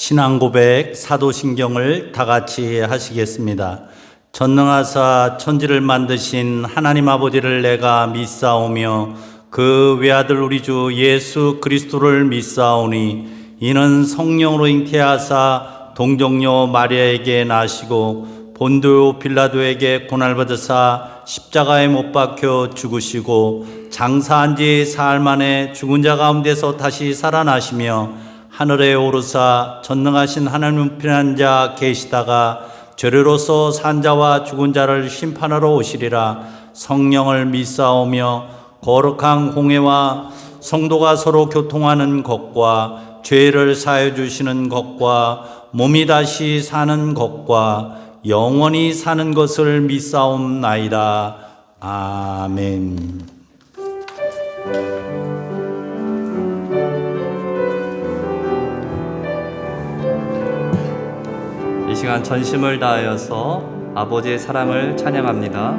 신앙고백 사도신경을 다 같이 하시겠습니다. 전능하사 천지를 만드신 하나님 아버지를 내가 믿사오며 그 외아들 우리 주 예수 그리스도를 믿사오니 이는 성령으로 잉태하사 동정녀 마리아에게 나시고 본디오 빌라도에게 고난받으사 십자가에 못 박혀 죽으시고 장사한 지 사흘 만에 죽은 자 가운데서 다시 살아나시며 하늘에 오르사 전능하신 하나님 편한 자 계시다가 죄로서 산 자와 죽은 자를 심판하러 오시리라. 성령을 믿사오며 거룩한 공회와 성도가 서로 교통하는 것과 죄를 사해 주시는 것과 몸이 다시 사는 것과 영원히 사는 것을 믿사옵나이다. 아멘. 이 시간 전심을 다하여서 아버지의 사랑을 찬양합니다.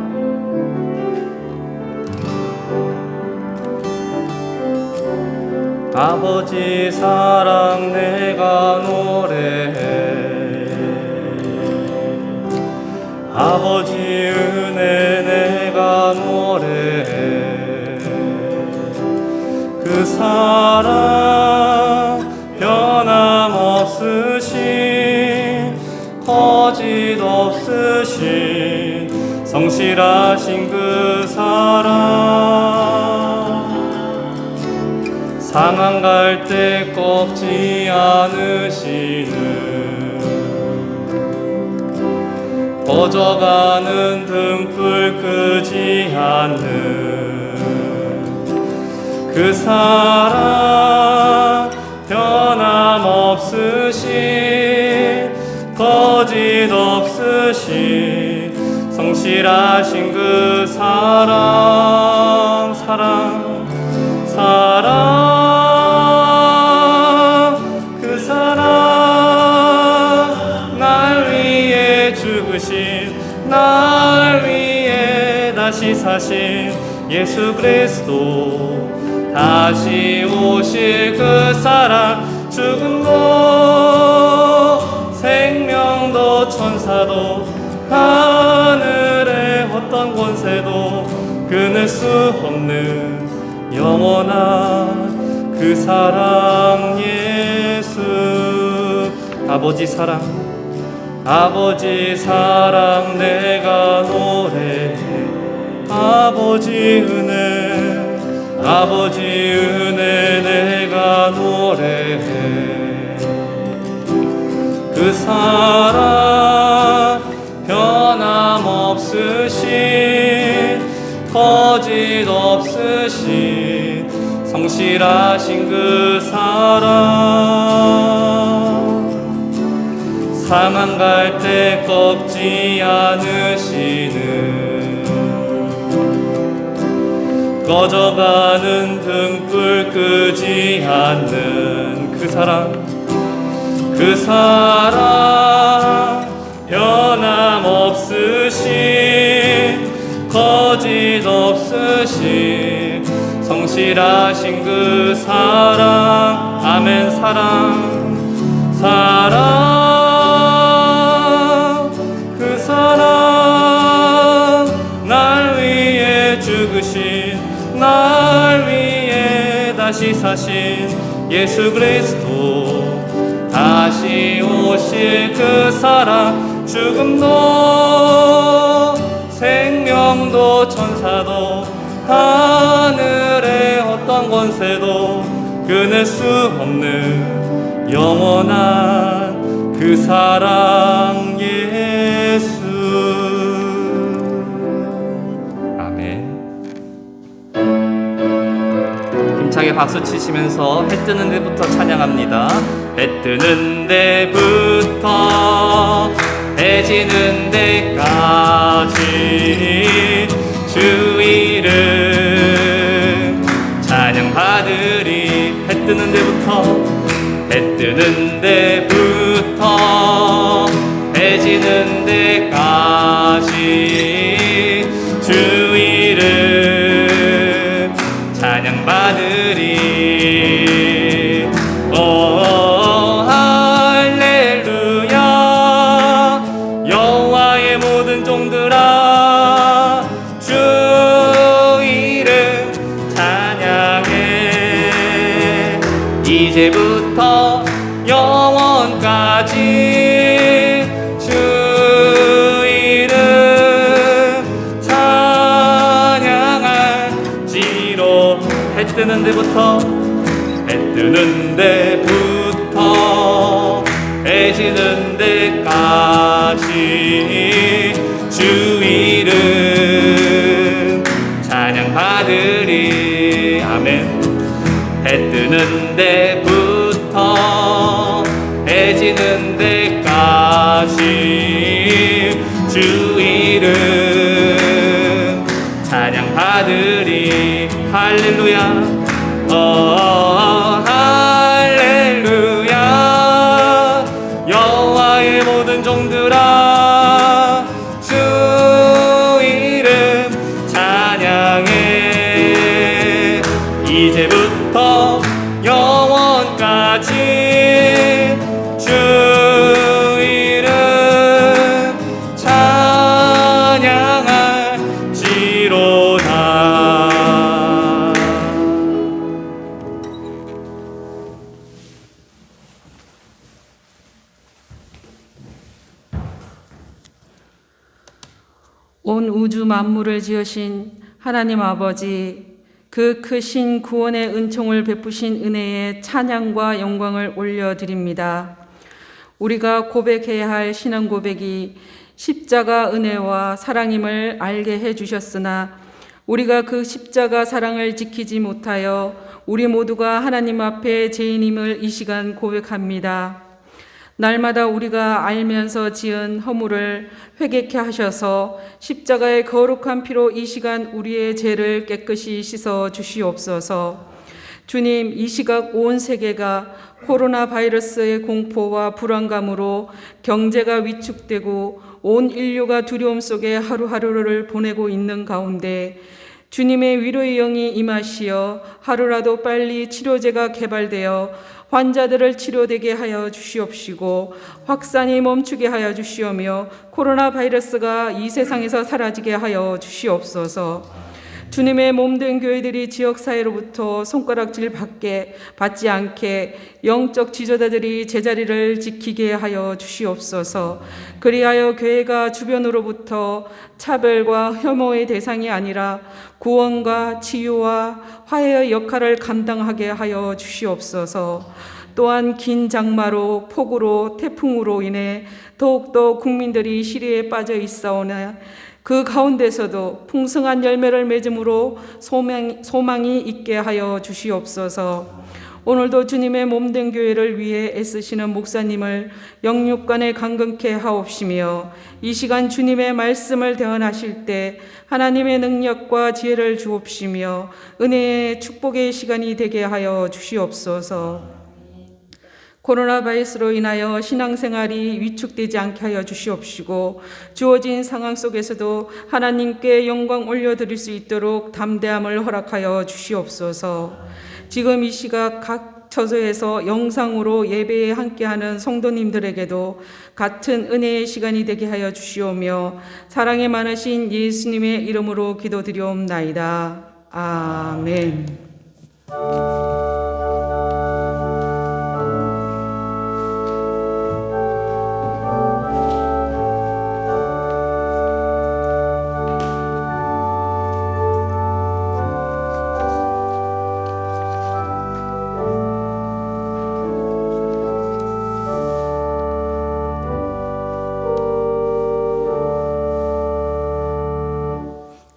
아버지 사랑 내가 노래해, 아버지 은혜 내가 노래해. 그 사랑 변함없으신 거짓 없으신 성실하신 그 사랑, 상한 갈 때 꺾지 않으시는, 꺼져가는 등불 끄지 않는 그 사랑, 변함없으신 거짓 없으신 성실하신 그 사랑, 그 사랑, 날 위해 죽으신, 날 위해 다시 사신 예수 그리스도, 다시 오실 그 사랑, 죽음도 생명도 천사도 하늘의 어떤 권세도 끊을 수 없는 영원한 그 사랑 예수. 아버지 사랑, 아버지 사랑 내가 노래해, 아버지 은혜, 아버지 은혜 내가 노래해. 그 사랑 변함없으신 거짓 없으신 성실하신 그 사랑, 상한 갈 때 꺾지 않으시는, 꺼져가는 등불 끄지 않는 그 사랑, 그 사랑 변함없으신 거짓 없으신 성실하신 그 사랑. 아멘. 사랑, 그 사랑, 날 위해 죽으신, 날 위해 다시 사신 예수 그리스도, 다시 오실 그 사랑, 죽음도 생명도 천사도 하늘의 어떤 권세도 끊을 수 없는 영원한 그 사랑 예수. 아멘. 힘차게 박수 치시면서 해 뜨는 데부터 찬양합니다. 해 뜨는 데부터 해 지는 데까지 주 이름 찬양받으리. 해 뜨는 데부터, 해 뜨는 데부터 해 지는 데까지 주 이름 찬양받으리. 오 할렐루야 이제부터 영원까지 주 이름 찬양할지로. 해 뜨는 데부터 해 지는 데까지 주 이름 찬양받으리. 아멘. 해 뜨는 데부터 해 지는 데까지 주 이름 찬양받으리. 할렐루야. 할렐루야. 여호와의 모든 종들아 주 이름 찬양해. 이제부터 영원까지 주 이름 찬양할지로다. 온 우주 만물을 지으신 하나님 아버지, 그 크신 구원의 은총을 베푸신 은혜에 찬양과 영광을 올려드립니다. 우리가 고백해야 할 신앙 고백이 십자가 은혜와 사랑임을 알게 해주셨으나 우리가 그 십자가 사랑을 지키지 못하여 우리 모두가 하나님 앞에 죄인임을 이 시간 고백합니다. 날마다 우리가 알면서 지은 허물을 회개케 하셔서 십자가의 거룩한 피로 이 시간 우리의 죄를 깨끗이 씻어 주시옵소서. 주님, 이 시각 온 세계가 코로나 바이러스의 공포와 불안감으로 경제가 위축되고 온 인류가 두려움 속에 하루하루를 보내고 있는 가운데 주님의 위로의 영이 임하시어 하루라도 빨리 치료제가 개발되어 환자들을 치료되게 하여 주시옵시고 확산이 멈추게 하여 주시오며 코로나 바이러스가 이 세상에서 사라지게 하여 주시옵소서. 주님의 몸된 교회들이 지역사회로부터 손가락질 받지 않게 영적 지도자들이 제자리를 지키게 하여 주시옵소서. 그리하여 교회가 주변으로부터 차별과 혐오의 대상이 아니라 구원과 치유와 화해의 역할을 감당하게 하여 주시옵소서. 또한 긴 장마로 폭우로 태풍으로 인해 더욱더 국민들이 시리에 빠져 있사오나 그 가운데서도 풍성한 열매를 맺음으로 소망이 있게 하여 주시옵소서. 오늘도 주님의 몸된 교회를 위해 애쓰시는 목사님을 영육간에 강건케 하옵시며 이 시간 주님의 말씀을 대언하실 때 하나님의 능력과 지혜를 주옵시며 은혜의 축복의 시간이 되게 하여 주시옵소서. 코로나 바이러스로 인하여 신앙생활이 위축되지 않게 하여 주시옵시고 주어진 상황 속에서도 하나님께 영광 올려드릴 수 있도록 담대함을 허락하여 주시옵소서. 지금 이 시각 각 처소에서 영상으로 예배에 함께하는 성도님들에게도 같은 은혜의 시간이 되게 하여 주시오며 사랑이 많으신 예수님의 이름으로 기도드리옵나이다. 아멘.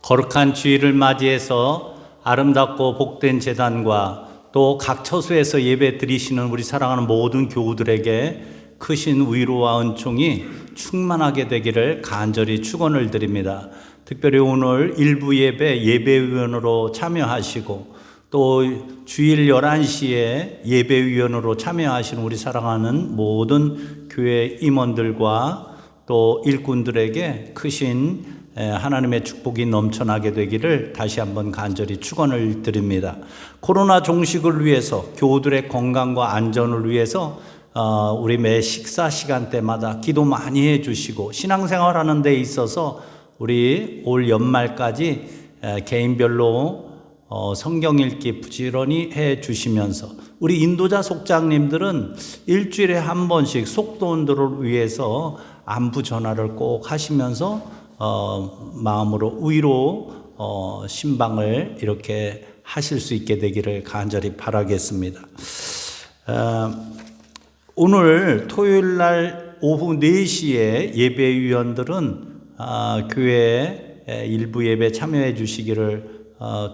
거룩한 주일을 맞이해서 아름답고 복된 제단과 또 각 처소에서 예배 드리시는 우리 사랑하는 모든 교우들에게 크신 위로와 은총이 충만하게 되기를 간절히 축원을 드립니다. 특별히 오늘 일부 예배위원으로 참여하시고 또 주일 11시에 예배위원으로 참여하시는 우리 사랑하는 모든 교회 임원들과 또 일꾼들에게 크신 하나님의 축복이 넘쳐나게 되기를 다시 한번 간절히 축원을 드립니다. 코로나 종식을 위해서 교우들의 건강과 안전을 위해서 우리 매 식사 시간대마다 기도 많이 해주시고 신앙생활하는 데 있어서 우리 올 연말까지 개인별로 성경 읽기 부지런히 해 주시면서 우리 인도자 속장님들은 일주일에 한 번씩 속도원들을 위해서 안부 전화를 꼭 하시면서 마음으로 위로 신방을 이렇게 하실 수 있게 되기를 간절히 바라겠습니다. 오늘 토요일 날 오후 4시에 예배위원들은 교회 일부 예배 참여해 주시기를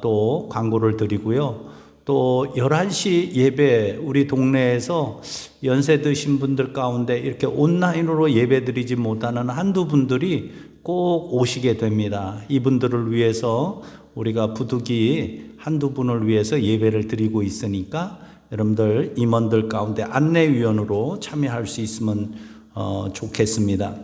또 광고를 드리고요. 또 11시 예배 우리 동네에서 연세 드신 분들 가운데 이렇게 온라인으로 예배 드리지 못하는 한두 분들이 꼭 오시게 됩니다. 이분들을 위해서 우리가 부득이 한두 분을 위해서 예배를 드리고 있으니까 여러분들 임원들 가운데 안내위원으로 참여할 수 있으면 좋겠습니다.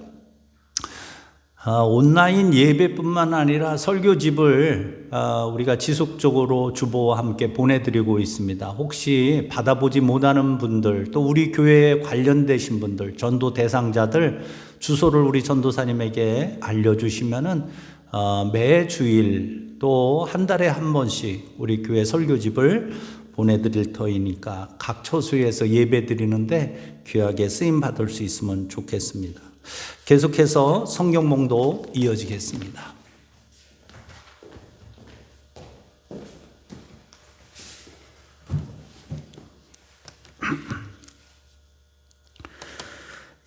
온라인 예배뿐만 아니라 설교집을 우리가 지속적으로 주보와 함께 보내드리고 있습니다. 혹시 받아보지 못하는 분들, 또 우리 교회에 관련되신 분들, 전도 대상자들 주소를 우리 전도사님에게 알려주시면은 매 주일 또 한 달에 한 번씩 우리 교회 설교집을 보내드릴 터이니까 각 처소에서 예배 드리는데 귀하게 쓰임 받을 수 있으면 좋겠습니다. 계속해서 성경 봉독 이어지겠습니다.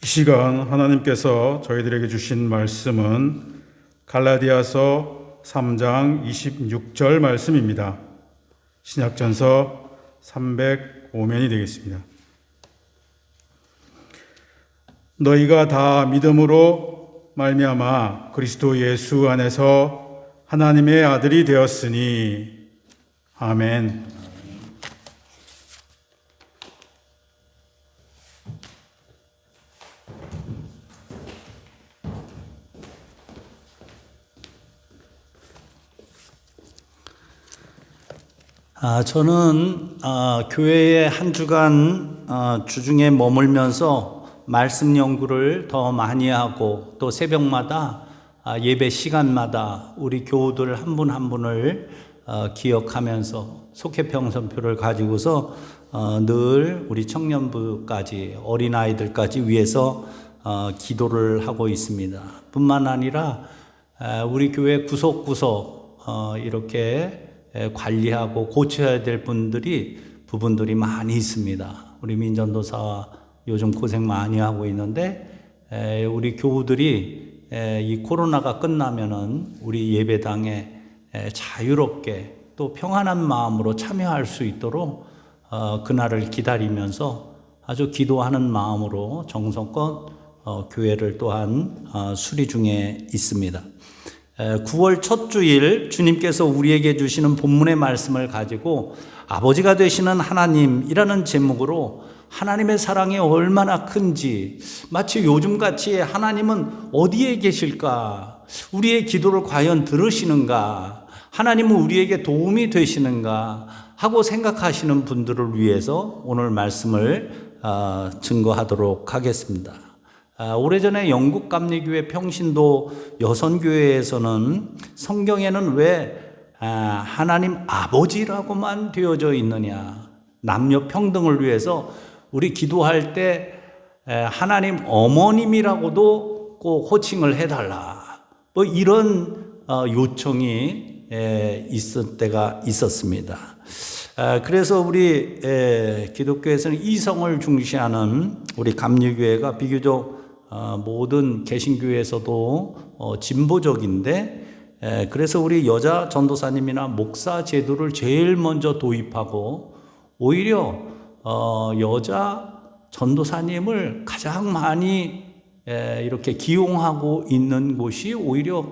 이 시간 하나님께서 저희들에게 주신 말씀은 갈라디아서 3장 26절 말씀입니다. 신약전서 305면이 되겠습니다. 너희가 다 믿음으로 말미암아 그리스도 예수 안에서 하나님의 아들이 되었으니 아멘. 저는 교회에 한 주간 주중에 머물면서 말씀 연구를 더 많이 하고 또 새벽마다 예배 시간마다 우리 교우들 한 분 한 분을 기억하면서 속회평선표를 가지고서 늘 우리 청년부까지 어린아이들까지 위해서 기도를 하고 있습니다. 뿐만 아니라 우리 교회 구석구석 이렇게 관리하고 고쳐야 될 부분들이 많이 있습니다. 우리 민전도사와 요즘 고생 많이 하고 있는데 우리 교우들이 이 코로나가 끝나면은 우리 예배당에 자유롭게 또 평안한 마음으로 참여할 수 있도록 그날을 기다리면서 아주 기도하는 마음으로 정성껏 교회를 또한 수리 중에 있습니다. 9월 첫 주일 주님께서 우리에게 주시는 본문의 말씀을 가지고 아버지가 되시는 하나님이라는 제목으로 하나님의 사랑이 얼마나 큰지, 마치 요즘같이 하나님은 어디에 계실까? 우리의 기도를 과연 들으시는가? 하나님은 우리에게 도움이 되시는가? 하고 생각하시는 분들을 위해서 오늘 말씀을 증거하도록 하겠습니다. 오래전에 영국 감리교회 평신도 여선교회에서는 성경에는 왜 하나님 아버지라고만 되어져 있느냐? 남녀 평등을 위해서 우리 기도할 때 하나님 어머님이라고도 꼭 호칭을 해달라. 뭐 이런 요청이 있을 때가 있었습니다. 그래서 우리 기독교에서는 이성을 중시하는 우리 감리교회가 비교적 모든 개신교회에서도 진보적인데, 그래서 우리 여자 전도사님이나 목사 제도를 제일 먼저 도입하고 오히려 여자 전도사님을 가장 많이 이렇게 기용하고 있는 곳이 오히려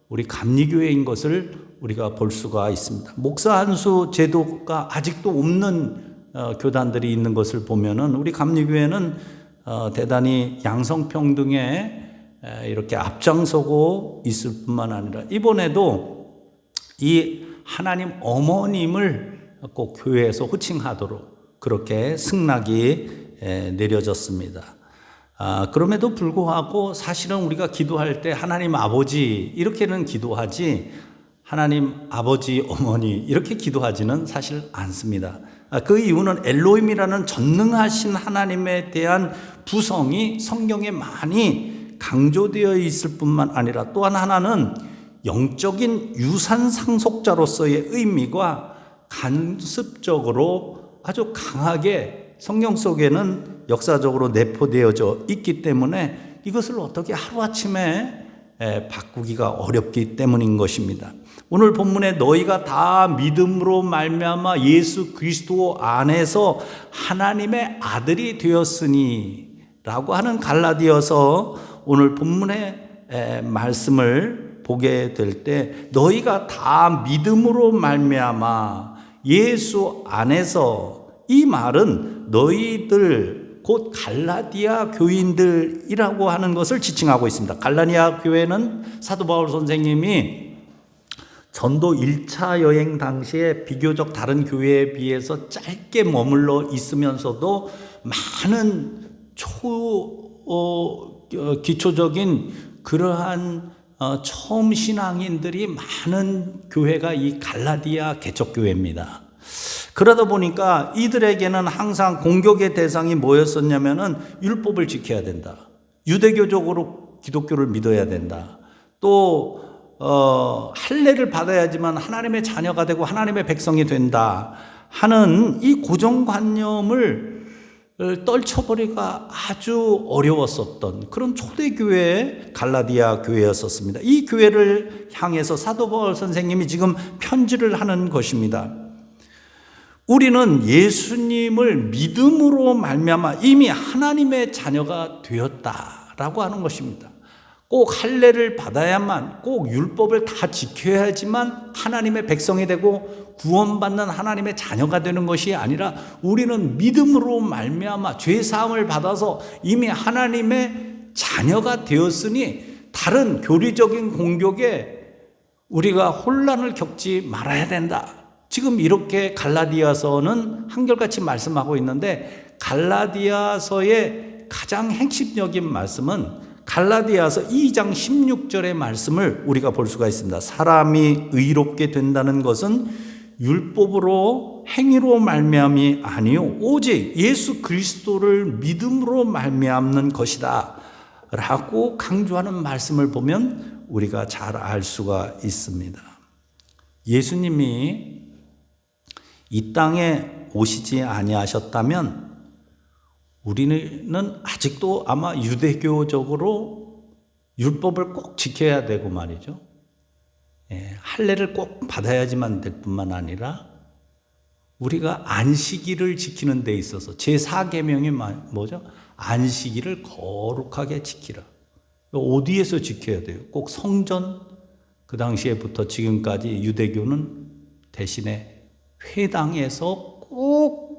우리 감리교회인 것을 우리가 볼 수가 있습니다. 목사 한수 제도가 아직도 없는 교단들이 있는 것을 보면은 우리 감리교회는 대단히 양성평등에 이렇게 앞장서고 있을 뿐만 아니라 이번에도 이 하나님 어머님을 꼭 교회에서 호칭하도록 그렇게 승낙이 내려졌습니다. 그럼에도 불구하고 사실은 우리가 기도할 때 하나님 아버지 이렇게는 기도하지 하나님 아버지, 어머니 이렇게 기도하지는 사실 않습니다. 그 이유는 엘로힘이라는 전능하신 하나님에 대한 부성이 성경에 많이 강조되어 있을 뿐만 아니라 또한 하나는 영적인 유산 상속자로서의 의미가 간습적으로 아주 강하게 성경 속에는 역사적으로 내포되어져 있기 때문에 이것을 어떻게 하루아침에 바꾸기가 어렵기 때문인 것입니다. 오늘 본문에 너희가 다 믿음으로 말미암아 예수 그리스도 안에서 하나님의 아들이 되었으니 라고 하는 갈라디아서 오늘 본문의 말씀을 보게 될 때 너희가 다 믿음으로 말미암아 예수 안에서, 이 말은 너희들 곧 갈라디아 교인들이라고 하는 것을 지칭하고 있습니다. 갈라디아 교회는 사도 바울 선생님이 전도 1차 여행 당시에 비교적 다른 교회에 비해서 짧게 머물러 있으면서도 많은 기초적인 그러한 처음 신앙인들이 많은 교회가 이 갈라디아 개척교회입니다. 그러다 보니까 이들에게는 항상 공격의 대상이 뭐였었냐면은 율법을 지켜야 된다. 유대교적으로 기독교를 믿어야 된다. 또 할례를 받아야지만 하나님의 자녀가 되고 하나님의 백성이 된다 하는 이 고정관념을 떨쳐버리기가 아주 어려웠었던 그런 초대교회의 갈라디아 교회였었습니다. 이 교회를 향해서 사도 바울 선생님이 지금 편지를 하는 것입니다. 우리는 예수님을 믿음으로 말미암아 이미 하나님의 자녀가 되었다라고 하는 것입니다. 꼭 할례를 받아야만, 꼭 율법을 다 지켜야지만 하나님의 백성이 되고 구원받는 하나님의 자녀가 되는 것이 아니라 우리는 믿음으로 말미암아 죄 사함을 받아서 이미 하나님의 자녀가 되었으니 다른 교리적인 공격에 우리가 혼란을 겪지 말아야 된다. 지금 이렇게 갈라디아서는 한결같이 말씀하고 있는데, 갈라디아서의 가장 핵심적인 말씀은 갈라디아서 2장 16절의 말씀을 우리가 볼 수가 있습니다. 사람이 의롭게 된다는 것은 율법으로 행위로 말미암이 아니요 오직 예수 그리스도를 믿음으로 말미암는 것이다 라고 강조하는 말씀을 보면 우리가 잘 알 수가 있습니다. 예수님이 이 땅에 오시지 아니하셨다면 우리는 아직도 아마 유대교적으로 율법을 꼭 지켜야 되고 말이죠. 할례를 꼭 받아야지만 될 뿐만 아니라 우리가 안식일을 지키는 데 있어서 제4계명이 뭐죠? 안식일을 거룩하게 지키라. 어디에서 지켜야 돼요? 꼭 성전, 그 당시에부터 지금까지 유대교는 대신에 회당에서 꼭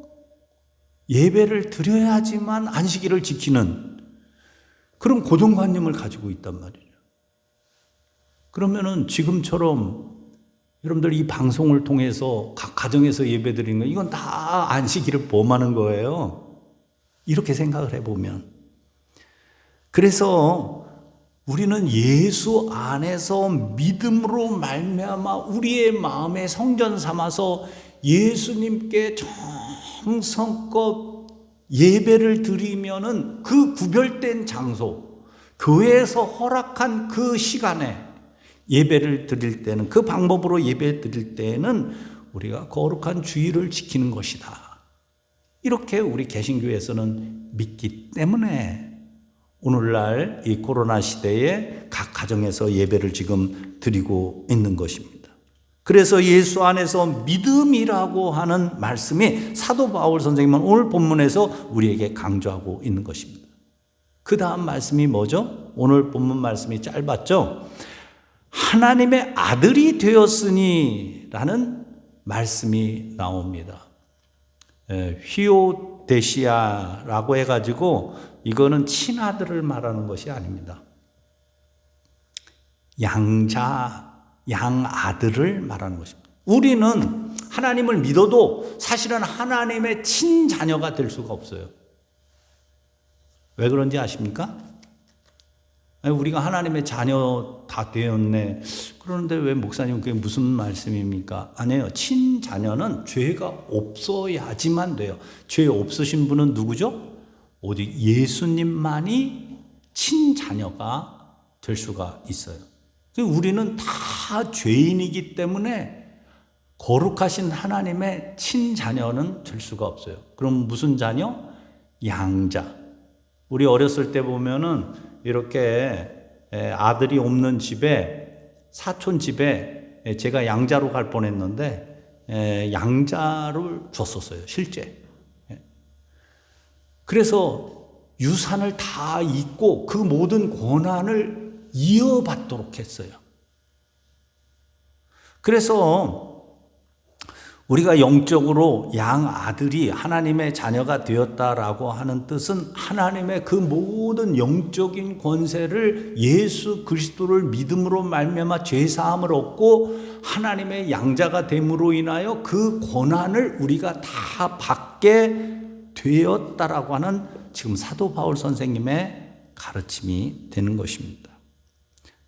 예배를 드려야지만 안식일을 지키는 그런 고정관념을 가지고 있단 말이에요. 그러면은 지금처럼 여러분들 이 방송을 통해서 각 가정에서 예배 드리는 거, 이건 다 안식일을 범하는 거예요. 이렇게 생각을 해보면. 그래서 우리는 예수 안에서 믿음으로 말미암아 우리의 마음에 성전 삼아서 예수님께 정성껏 예배를 드리면은 그 구별된 장소, 교회에서 허락한 그 시간에 예배를 드릴 때는, 그 방법으로 예배 드릴 때는 우리가 거룩한 주일을 지키는 것이다. 이렇게 우리 개신교에서는 믿기 때문에 오늘날 이 코로나 시대에 각 가정에서 예배를 지금 드리고 있는 것입니다. 그래서 예수 안에서 믿음이라고 하는 말씀이 사도 바울 선생님은 오늘 본문에서 우리에게 강조하고 있는 것입니다. 그 다음 말씀이 뭐죠? 오늘 본문 말씀이 짧았죠? 하나님의 아들이 되었으니 라는 말씀이 나옵니다. 휘오데시아라고 해가지고 이거는 친아들을 말하는 것이 아닙니다. 양아들을 말하는 것입니다. 우리는 하나님을 믿어도 사실은 하나님의 친자녀가 될 수가 없어요. 왜 그런지 아십니까? 아니, 우리가 하나님의 자녀 다 되었네. 그러는데 왜 목사님 그게 무슨 말씀입니까? 아니에요. 친자녀는 죄가 없어야지만 돼요. 죄 없으신 분은 누구죠? 오직 예수님만이 친자녀가 될 수가 있어요. 우리는 다 죄인이기 때문에 거룩하신 하나님의 친자녀는 될 수가 없어요. 그럼 무슨 자녀? 양자. 우리 어렸을 때 보면은 이렇게 아들이 없는 집에, 사촌 집에 제가 양자로 갈 뻔했는데 양자를 줬었어요, 실제. 그래서 유산을 다 잇고 그 모든 권한을 이어받도록 했어요. 그래서 우리가 영적으로 양아들이 하나님의 자녀가 되었다라고 하는 뜻은 하나님의 그 모든 영적인 권세를 예수 그리스도를 믿음으로 말미암아 죄사함을 얻고 하나님의 양자가 됨으로 인하여 그 권한을 우리가 다 받게 되었다라고 하는 지금 사도 바울 선생님의 가르침이 되는 것입니다.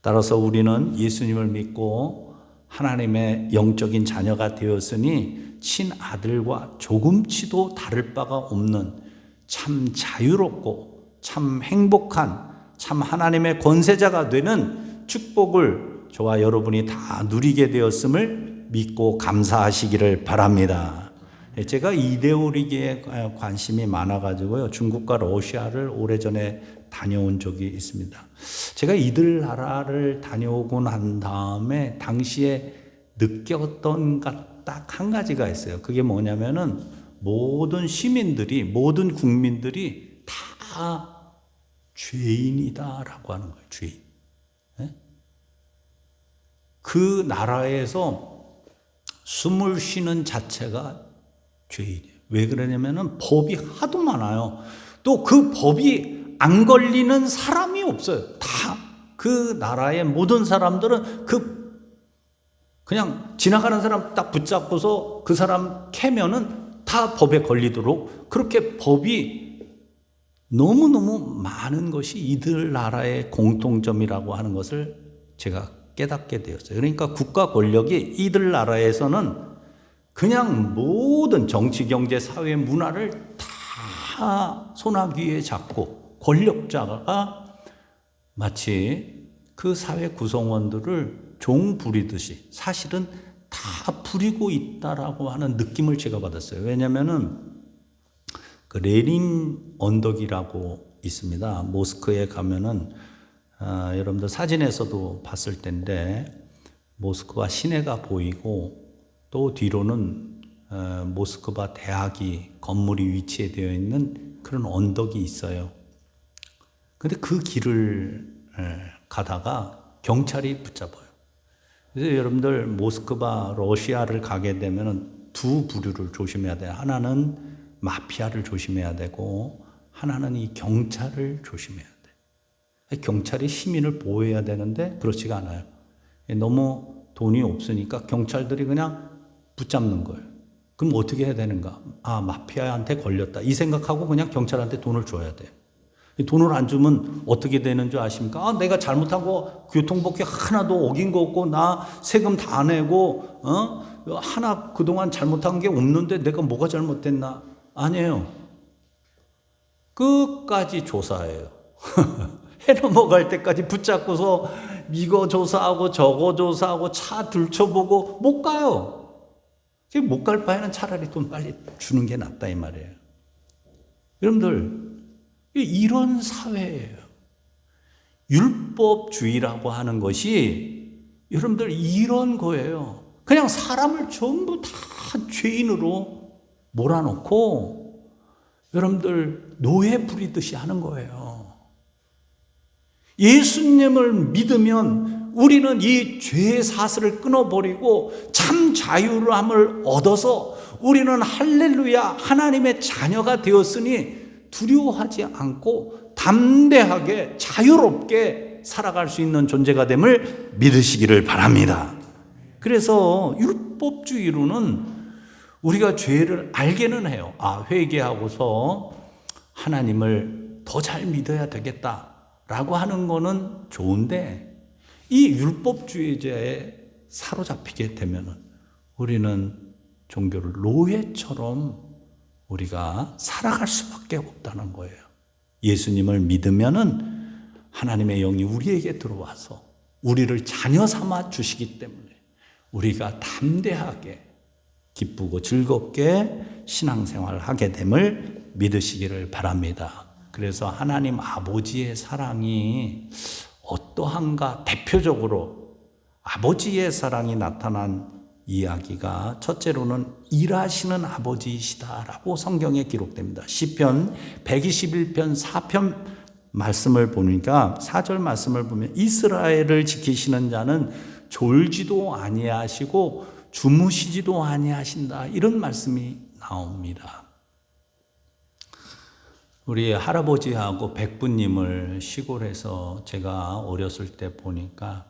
따라서 우리는 예수님을 믿고 하나님의 영적인 자녀가 되었으니 친아들과 조금치도 다를 바가 없는 참 자유롭고 참 행복한 참 하나님의 권세자가 되는 축복을 저와 여러분이 다 누리게 되었음을 믿고 감사하시기를 바랍니다. 제가 이데올리기에 관심이 많아가지고요, 중국과 러시아를 오래전에 다녀온 적이 있습니다. 제가 이들 나라를 다녀오고 난 다음에 당시에 느꼈던 것 딱 한 가지가 있어요. 그게 뭐냐면은 모든 시민들이, 모든 국민들이 다 죄인이다라고 하는 거예요. 죄인. 그 나라에서 숨을 쉬는 자체가 죄인이에요. 왜 그러냐면은 법이 하도 많아요. 또 그 법이 안 걸리는 사람이 없어요. 다 그 나라의 모든 사람들은 그냥 지나가는 사람 딱 붙잡고서 그 사람 캐면은 다 법에 걸리도록 그렇게 법이 너무너무 많은 것이 이들 나라의 공통점이라고 하는 것을 제가 깨닫게 되었어요. 그러니까 국가 권력이 이들 나라에서는 그냥 모든 정치, 경제, 사회, 문화를 다 손아귀에 잡고 권력자가 마치 그 사회 구성원들을 종 부리듯이 사실은 다 부리고 있다라고 하는 느낌을 제가 받았어요. 왜냐면은 그 레닌 언덕이라고 있습니다. 모스크에 가면은 여러분들 사진에서도 봤을 텐데 모스크바 시내가 보이고 또 뒤로는 모스크바 대학이 건물이 위치해 되어 있는 그런 언덕이 있어요. 근데 그 길을 가다가 경찰이 붙잡아요. 그래서 여러분들 모스크바 러시아를 가게 되면 두 부류를 조심해야 돼요. 하나는 마피아를 조심해야 되고 하나는 이 경찰을 조심해야 돼요. 경찰이 시민을 보호해야 되는데 그렇지가 않아요. 너무 돈이 없으니까 경찰들이 그냥 붙잡는 거예요. 그럼 어떻게 해야 되는가? 아, 마피아한테 걸렸다. 이 생각하고 그냥 경찰한테 돈을 줘야 돼요. 돈을 안 주면 어떻게 되는 줄 아십니까? 아, 내가 잘못한 거 교통법규 하나도 어긴 거 없고 나 세금 다 내고 하나 그동안 잘못한 게 없는데 내가 뭐가 잘못됐나? 아니에요. 끝까지 조사해요. 해 넘어갈 때까지 붙잡고서 이거 조사하고 저거 조사하고 차 들춰보고 못 가요. 못 갈 바에는 차라리 돈 빨리 주는 게 낫다 이 말이에요. 여러분들 이런 사회예요. 율법주의라고 하는 것이 여러분들 이런 거예요. 그냥 사람을 전부 다 죄인으로 몰아놓고 여러분들 노예 부리듯이 하는 거예요. 예수님을 믿으면 우리는 이 죄의 사슬을 끊어버리고 참 자유함을 얻어서 우리는 할렐루야 하나님의 자녀가 되었으니 두려워하지 않고 담대하게 자유롭게 살아갈 수 있는 존재가 됨을 믿으시기를 바랍니다. 그래서 율법주의로는 우리가 죄를 알게는 해요. 아, 회개하고서 하나님을 더 잘 믿어야 되겠다. 라고 하는 거는 좋은데 이 율법주의자에 사로잡히게 되면은 우리는 종교를 노예처럼 우리가 살아갈 수밖에 없다는 거예요. 예수님을 믿으면은 하나님의 영이 우리에게 들어와서 우리를 자녀 삼아 주시기 때문에 우리가 담대하게 기쁘고 즐겁게 신앙생활을 하게 됨을 믿으시기를 바랍니다. 그래서 하나님 아버지의 사랑이 어떠한가 대표적으로 아버지의 사랑이 나타난 이야기가 첫째로는 일하시는 아버지이시다라고 성경에 기록됩니다. 시편 121편 4편 말씀을 보니까 4절 말씀을 보면 이스라엘을 지키시는 자는 졸지도 아니하시고 주무시지도 아니하신다, 이런 말씀이 나옵니다. 우리 할아버지하고 백부님을 시골에서 제가 어렸을 때 보니까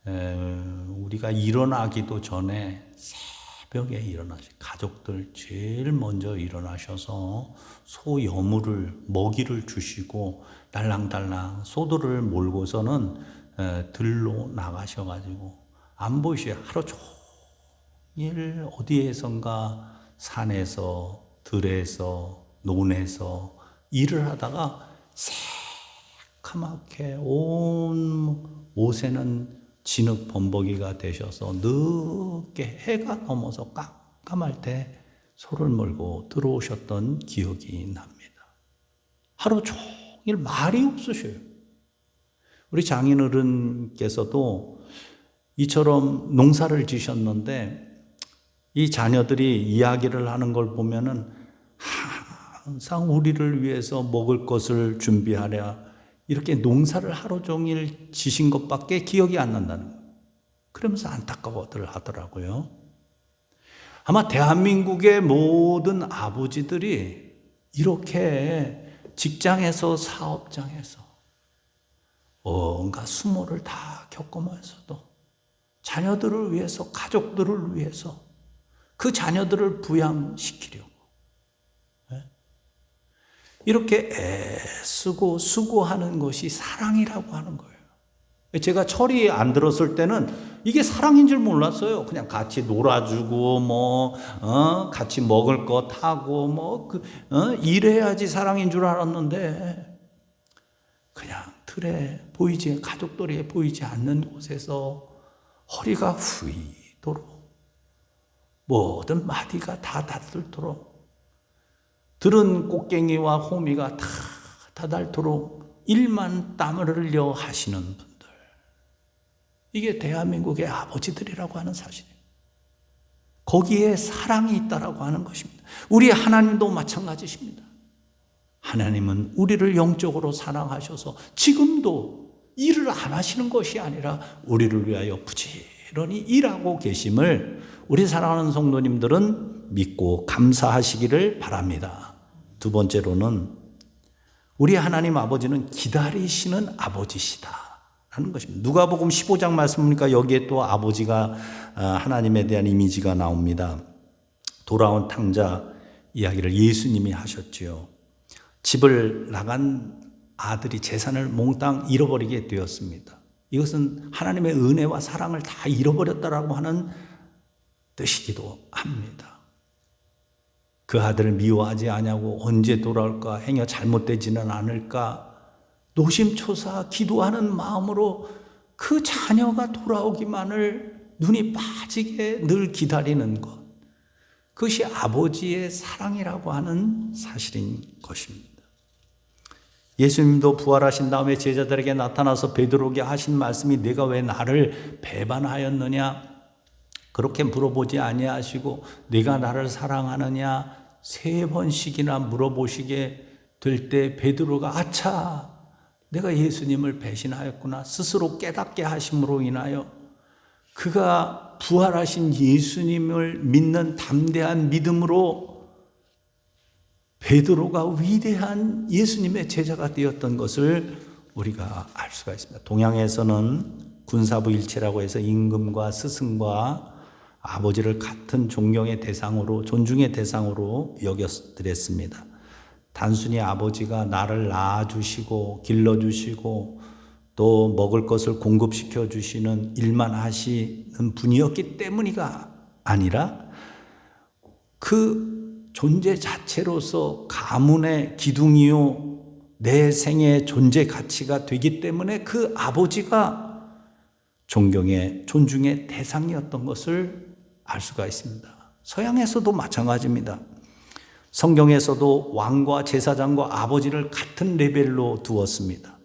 우리가 일어나기도 전에 새벽에 가족들 제일 먼저 일어나셔서 소 여물을 먹이를 주시고 달랑달랑 소들을 몰고서는 들로 나가셔가지고 안 보이셔요. 하루 종일 어디에선가 산에서 들에서 논에서 일을 하다가 새카맣게 온 옷에는 진흙 범벅이가 되셔서 늦게 해가 넘어서 깜깜할 때 소를 몰고 들어오셨던 기억이 납니다. 하루 종일 말이 없으셔요. 우리 장인어른께서도 이처럼 농사를 지셨는데 이 자녀들이 이야기를 하는 걸 보면은 항상 우리를 위해서 먹을 것을 준비하랴, 이렇게 농사를 하루 종일 지신 것밖에 기억이 안 난다는 거예요. 그러면서 안타까워들 하더라고요. 아마 대한민국의 모든 아버지들이 이렇게 직장에서 사업장에서 온갖 수모를 다 겪으면서도 자녀들을 위해서, 가족들을 위해서 그 자녀들을 부양시키려고 이렇게 애쓰고 수고하는 것이 사랑이라고 하는 거예요. 제가 철이 안 들었을 때는 이게 사랑인 줄 몰랐어요. 그냥 같이 놀아주고 같이 먹을 거 타고 이래야지 사랑인 줄 알았는데 그냥 틀에 가족들이 보이지 않는 곳에서 허리가 휘도록 모든 마디가 다 닿도록 들은 꽃갱이와 호미가 다 닿도록 일만 땀을 흘려 하시는 분들, 이게 대한민국의 아버지들이라고 하는 사실이에요. 거기에 사랑이 있다라고 하는 것입니다. 우리 하나님도 마찬가지십니다. 하나님은 우리를 영적으로 사랑하셔서 지금도 일을 안 하시는 것이 아니라 우리를 위하여 부지런히 일하고 계심을 우리 사랑하는 성도님들은 믿고 감사하시기를 바랍니다. 두 번째로는 우리 하나님 아버지는 기다리시는 아버지시다 하는 것입니다. 누가복음 15장 말씀 보니까 여기에 또 아버지가 하나님에 대한 이미지가 나옵니다. 돌아온 탕자 이야기를 예수님이 하셨지요. 집을 나간 아들이 재산을 몽땅 잃어버리게 되었습니다. 이것은 하나님의 은혜와 사랑을 다 잃어버렸다라고 하는 뜻이기도 합니다. 그 아들을 미워하지 아니하고 언제 돌아올까, 행여 잘못되지는 않을까 노심초사 기도하는 마음으로 그 자녀가 돌아오기만을 눈이 빠지게 늘 기다리는 것, 그것이 아버지의 사랑이라고 하는 사실인 것입니다. 예수님도 부활하신 다음에 제자들에게 나타나서 베드로에게 하신 말씀이 내가 왜 나를 배반하였느냐, 그렇게 물어보지 아니하시고 네가 나를 사랑하느냐 3번씩이나 물어보시게 될 때 베드로가 아차, 내가 예수님을 배신하였구나 스스로 깨닫게 하심으로 인하여 그가 부활하신 예수님을 믿는 담대한 믿음으로 베드로가 위대한 예수님의 제자가 되었던 것을 우리가 알 수가 있습니다. 동양에서는 군사부 일체라고 해서 임금과 스승과 아버지를 같은 존경의 대상으로, 존중의 대상으로 여겨드렸습니다. 단순히 아버지가 나를 낳아주시고 길러주시고 또 먹을 것을 공급시켜 주시는 일만 하시는 분이었기 때문이가 아니라 그 존재 자체로서 가문의 기둥이요 내 생의 존재 가치가 되기 때문에 그 아버지가 존중의 대상이었던 것을 알 수가 있습니다. 서양에서도 마찬가지입니다. 성경에서도 왕과 제사장과 아버지를 같은 레벨로 두었습니다.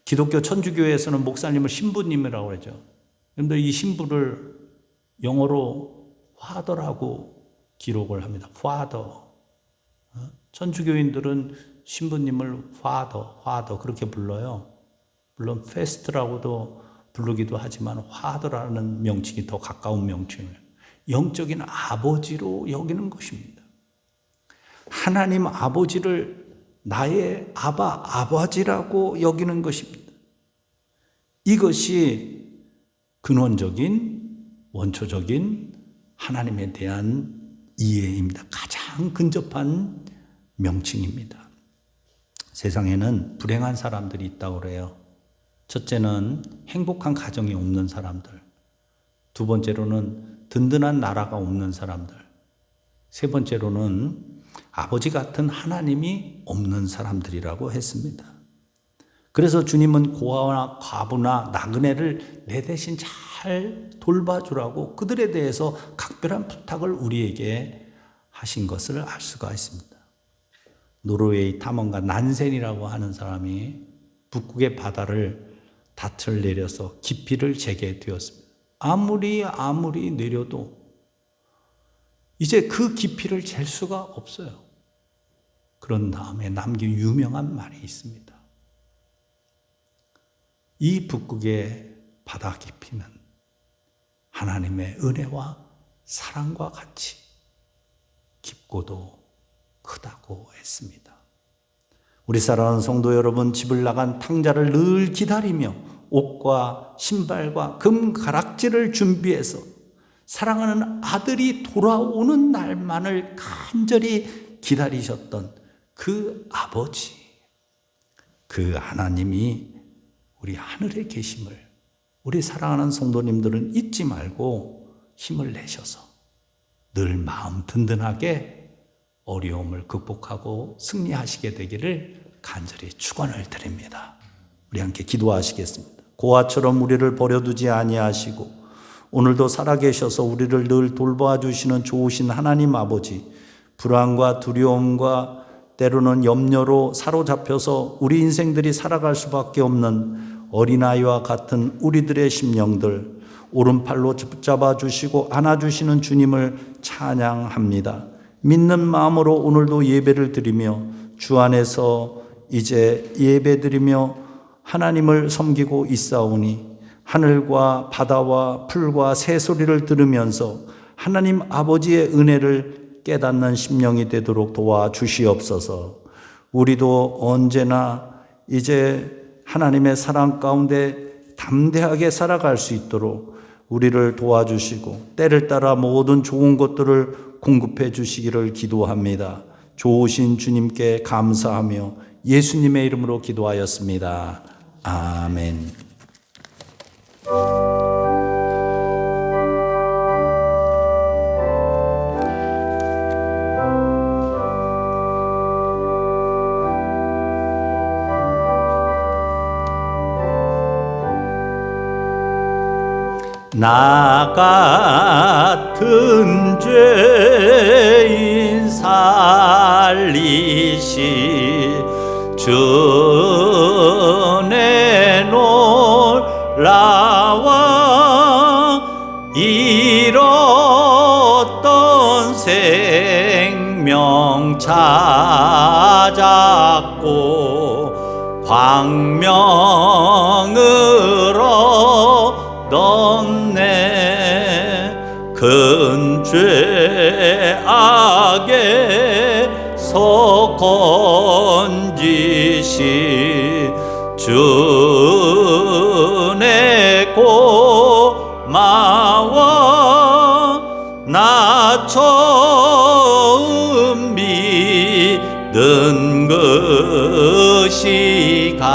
기독교 천주교에서는 목사님을 신부님이라고 그러죠. 그런데 이 신부를 영어로 father라고 기록을 합니다. father. 천주교인들은 신부님을 father 그렇게 불러요. 물론 fast라고도 부르기도 하지만 father라는 명칭이 더 가까운 명칭이에요. 영적인 아버지로 여기는 것입니다. 하나님 아버지를 나의 아버지라고 여기는 것입니다. 이것이 근원적인 원초적인 하나님에 대한 이해입니다. 가장 근접한 명칭입니다. 세상에는 불행한 사람들이 있다고 그래요. 첫째는 행복한 가정이 없는 사람들, 두 번째로는 든든한 나라가 없는 사람들, 세 번째로는 아버지 같은 하나님이 없는 사람들이라고 했습니다. 그래서 주님은 고아나 과부나 나그네를 내 대신 잘 돌봐주라고 그들에 대해서 각별한 부탁을 우리에게 하신 것을 알 수가 있습니다. 노르웨이 탐험가 난센이라고 하는 사람이 북극의 바다를 닻을 내려서 깊이를 재게 되었습니다. 아무리 내려도 이제 그 깊이를 잴 수가 없어요. 그런 다음에 남긴 유명한 말이 있습니다. 이 북극의 바다 깊이는 하나님의 은혜와 사랑과 같이 깊고도 크다고 했습니다. 우리 사랑하는 성도 여러분, 집을 나간 탕자를 늘 기다리며 옷과 신발과 금 가락지를 준비해서 사랑하는 아들이 돌아오는 날만을 간절히 기다리셨던 그 아버지, 그 하나님이 우리 하늘에 계심을 우리 사랑하는 성도님들은 잊지 말고 힘을 내셔서 늘 마음 든든하게 어려움을 극복하고 승리하시게 되기를 간절히 축원을 드립니다. 우리 함께 기도하시겠습니다. 고아처럼 우리를 버려두지 아니하시고 오늘도 살아계셔서 우리를 늘 돌봐주시는 좋으신 하나님 아버지, 불안과 두려움과 때로는 염려로 사로잡혀서 우리 인생들이 살아갈 수밖에 없는 어린아이와 같은 우리들의 심령들 오른팔로 붙잡아 주시고 안아주시는 주님을 찬양합니다. 믿는 마음으로 오늘도 예배를 드리며 주 안에서 이제 예배 드리며 하나님을 섬기고 있사오니 하늘과 바다와 풀과 새소리를 들으면서 하나님 아버지의 은혜를 깨닫는 심령이 되도록 도와주시옵소서. 우리도 언제나 이제 하나님의 사랑 가운데 담대하게 살아갈 수 있도록 우리를 도와주시고 때를 따라 모든 좋은 것들을 공급해 주시기를 기도합니다. 좋으신 주님께 감사하며 예수님의 이름으로 기도하였습니다. 아멘. 나 같은 죄인 살리시 주 내놓으라와 잃었던 생명 찾았고 광명으로 얻었네. 큰 죄악에서 건지시 주네 고마워. 나 처음 믿은 것이가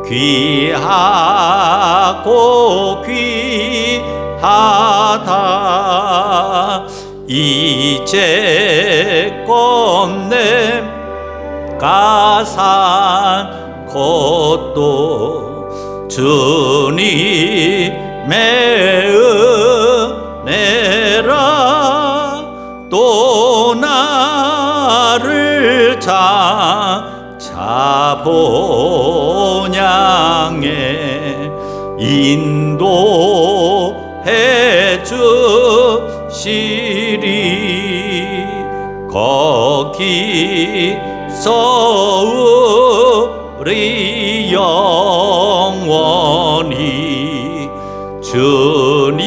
귀하고 귀하다. 이제껏 내가 산 것도 주님의 은혜라. 또 나를 자본향에 인도해 주시리. 거기서 우리 영원히 주님의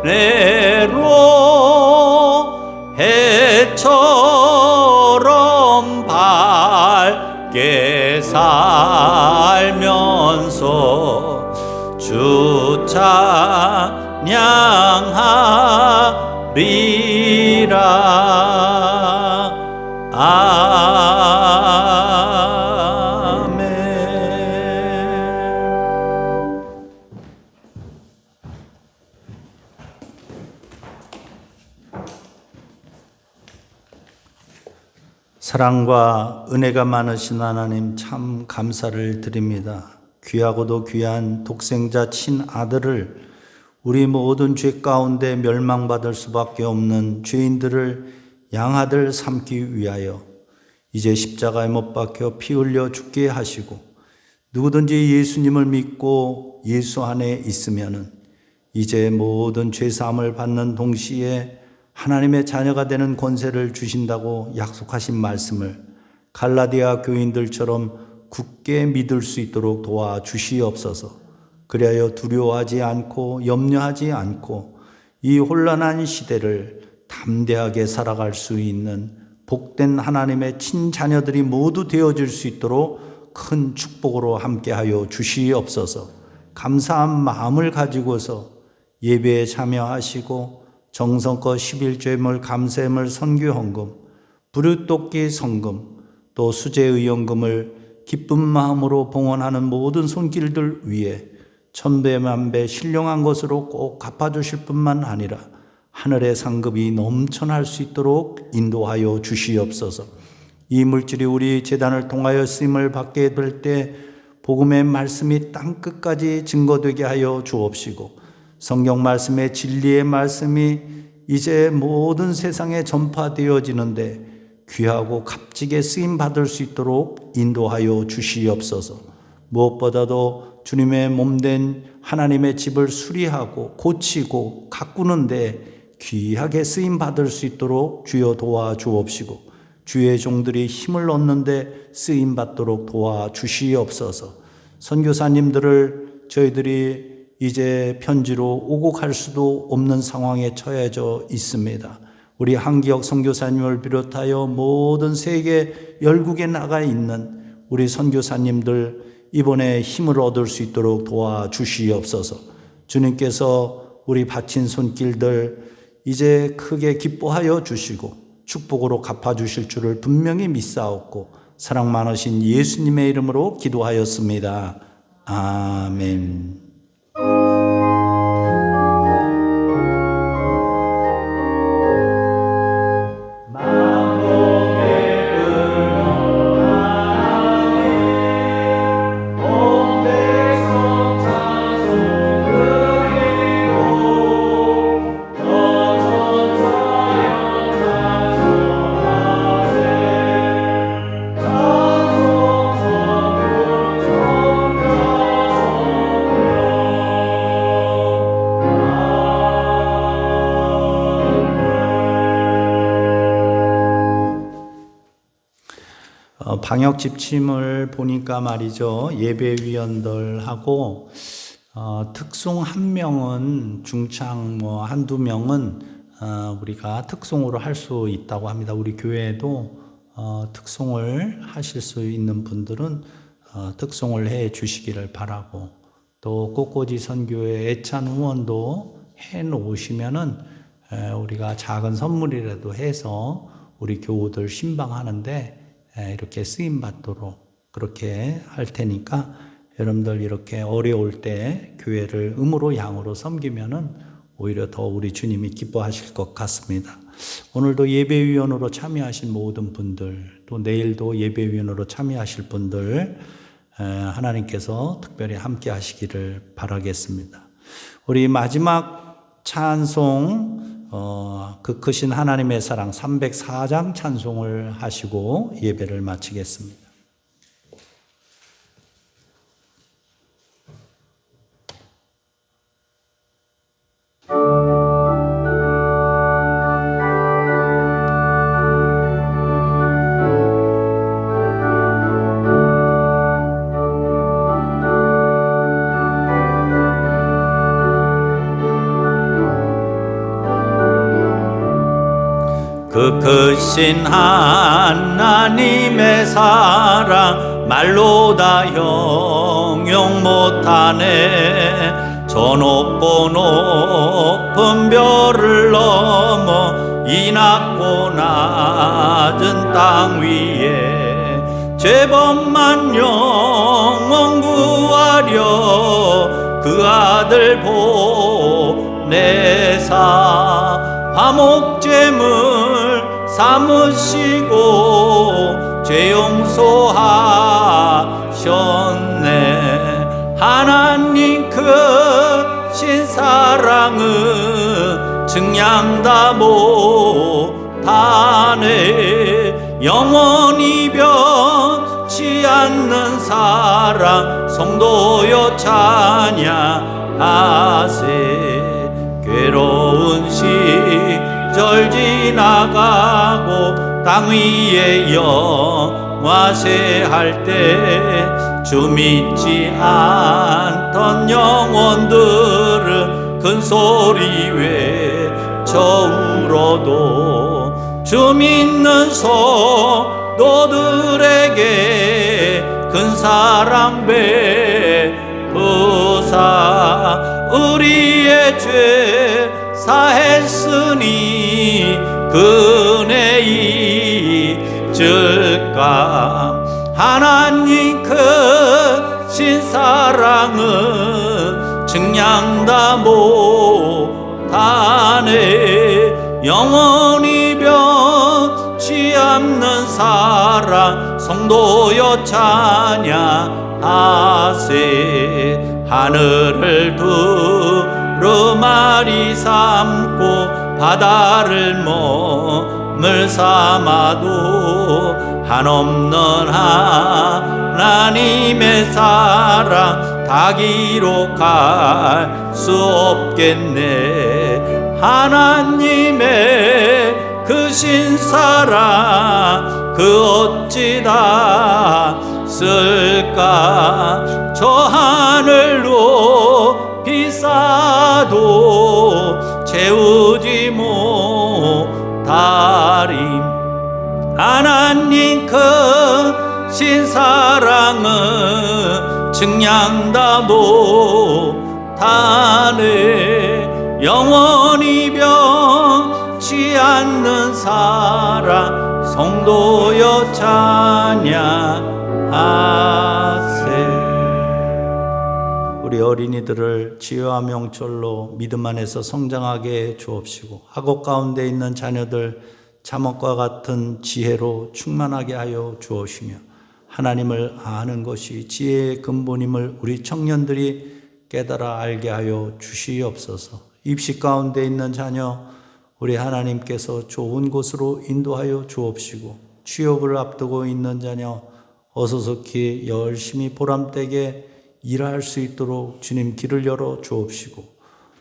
은혜로 해처럼 밝게 살면서 주 찬양하리라. 아멘. 사랑과 은혜가 많으신 하나님, 참 감사를 드립니다. 귀하고도 귀한 독생자 친아들을 우리 모든 죄 가운데 멸망받을 수밖에 없는 죄인들을 양아들 삼기 위하여 이제 십자가에 못 박혀 피 흘려 죽게 하시고, 누구든지 예수님을 믿고 예수 안에 있으면은 이제 모든 죄 사함을 받는 동시에 하나님의 자녀가 되는 권세를 주신다고 약속하신 말씀을 갈라디아 교인들처럼 굳게 믿을 수 있도록 도와주시옵소서. 그리하여 두려워하지 않고 염려하지 않고 이 혼란한 시대를 담대하게 살아갈 수 있는 복된 하나님의 친자녀들이 모두 되어질 수 있도록 큰 축복으로 함께하여 주시옵소서. 감사한 마음을 가지고서 예배에 참여하시고 정성껏 11조예물, 감사예물, 선교헌금, 부르토끼 성금, 또 수제의연금을 기쁜 마음으로 봉헌하는 모든 손길들 위에 천배만배 신령한 것으로 꼭 갚아주실 뿐만 아니라 하늘의 상급이 넘쳐날 수 있도록 인도하여 주시옵소서. 이 물질이 우리 제단을 통하여 쓰임을 받게 될 때 복음의 말씀이 땅끝까지 증거되게 하여 주옵시고, 성경 말씀의 진리의 말씀이 이제 모든 세상에 전파되어지는데 귀하고 값지게 쓰임받을 수 있도록 인도하여 주시옵소서. 무엇보다도 주님의 몸된 하나님의 집을 수리하고 고치고 가꾸는데 귀하게 쓰임받을 수 있도록 주여 도와주옵시고, 주의 종들이 힘을 얻는데 쓰임받도록 도와주시옵소서. 선교사님들을 저희들이 이제 편지로 오고 갈 수도 없는 상황에 처해져 있습니다. 우리 한기혁 선교사님을 비롯하여 모든 세계 열국에 나가 있는 우리 선교사님들 이번에 힘을 얻을 수 있도록 도와주시옵소서. 주님께서 우리 바친 손길들 이제 크게 기뻐하여 주시고 축복으로 갚아주실 줄을 분명히 믿사옵고 사랑 많으신 예수님의 이름으로 기도하였습니다. 아멘. 방역 지침을 보니까 말이죠. 예배위원들하고 특송 한 명은 중창 한두 명은 우리가 특송으로 할 수 있다고 합니다. 우리 교회에도 특송을 하실 수 있는 분들은 특송을 해 주시기를 바라고, 또 꽃꽂이 선교회 애찬 후원도 해 놓으시면은 우리가 작은 선물이라도 해서 우리 교우들 신방하는데 이렇게 쓰임 받도록 그렇게 할 테니까 여러분들 이렇게 어려울 때 교회를 음으로 양으로 섬기면은 오히려 더 우리 주님이 기뻐하실 것 같습니다. 오늘도 예배위원으로 참여하신 모든 분들, 또 내일도 예배위원으로 참여하실 분들 하나님께서 특별히 함께 하시기를 바라겠습니다. 우리 마지막 찬송 그 크신 하나님의 사랑 304장 찬송을 하시고 예배를 마치겠습니다. 그 크신 하나님의 사랑 말로 다 형용 못하네. 저 높고 높은 별을 넘어 이 낮고 낮은 땅 위에 죄범만 영원 구하려 그 아들 보내사 화목제물 삼으시고 죄 용서하셨네. 하나님 크신 사랑은 증량 다 못하네. 영원히 변치 않는 사랑 성도여 찬양하세. 괴로운 시절 지나가고 땅 위에 영화세할 때 주 믿지 않던 영혼들은 큰 소리 외쳐 울어도 주 믿는 성도들에게 큰 사랑 베푸사. 우리의 죄 사했으니 그 은혜 잊을까. 하나님 크신 사랑은 증량 다 못하네. 영원히 변치 않는 사랑 성도여 찬양하세. 하늘을 두루마리 삼고 바다를 몸을 삼아도 한없는 하나님의 사랑 다 기록할 수 없겠네. 하나님의 크신 사랑 그 어찌 다 쓸까. 저 하늘 높이 쌓아도 채우지 못하리. 하나님 크신 사랑은 증량 다 못하네. 영원히 변치 않는 사랑 성도여 찬양하세. 우리 어린이들을 지혜와 명철로 믿음 안에서 성장하게 주옵시고 학업 가운데 있는 자녀들 잠옷과 같은 지혜로 충만하게 하여 주옵시며 하나님을 아는 것이 지혜의 근본임을 우리 청년들이 깨달아 알게 하여 주시옵소서. 입시 가운데 있는 자녀 우리 하나님께서 좋은 곳으로 인도하여 주옵시고 취업을 앞두고 있는 자녀 어서속히 열심히 보람되게 일할 수 있도록 주님 길을 열어 주옵시고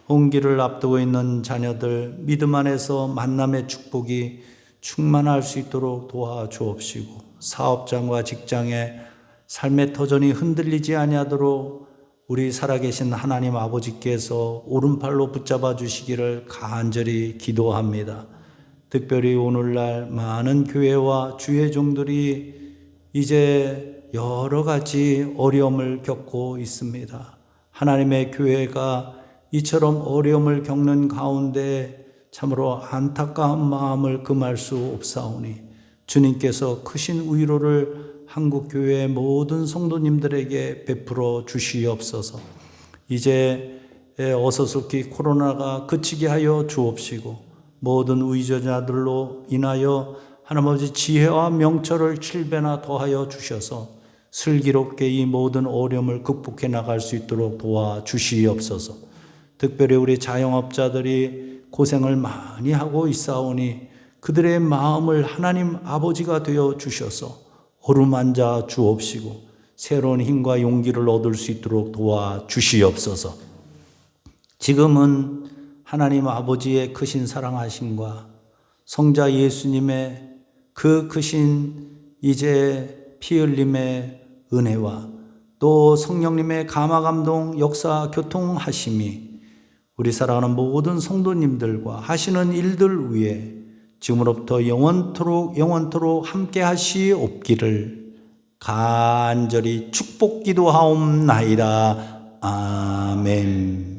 혼기를 앞두고 있는 자녀들 믿음 안에서 만남의 축복이 충만할 수 있도록 도와주옵시고 사업장과 직장에 삶의 터전이 흔들리지 아니하도록 우리 살아계신 하나님 아버지께서 오른팔로 붙잡아 주시기를 간절히 기도합니다. 특별히 오늘날 많은 교회와 주의 종들이 이제 여러 가지 어려움을 겪고 있습니다. 하나님의 교회가 이처럼 어려움을 겪는 가운데 참으로 안타까운 마음을 금할 수 없사오니 주님께서 크신 위로를 한국교회 모든 성도님들에게 베풀어 주시옵소서. 이제 어서슬기 코로나가 그치게 하여 주옵시고 모든 위저자들로 인하여 하나님 아버지 지혜와 명철을 7배나 더하여 주셔서 슬기롭게 이 모든 어려움을 극복해 나갈 수 있도록 도와주시옵소서. 특별히 우리 자영업자들이 고생을 많이 하고 있사오니 그들의 마음을 하나님 아버지가 되어 주셔서 어루만져 주옵시고 새로운 힘과 용기를 얻을 수 있도록 도와주시옵소서. 지금은 하나님 아버지의 크신 사랑하심과 성자 예수님의 그 크신 이제 피 흘림의 은혜와 또 성령님의 감화감동 역사 교통하심이 우리 사랑하는 모든 성도님들과 하시는 일들 위에 지금으로부터 영원토록 함께 하시옵기를 간절히 축복 기도하옵나이다. 아멘.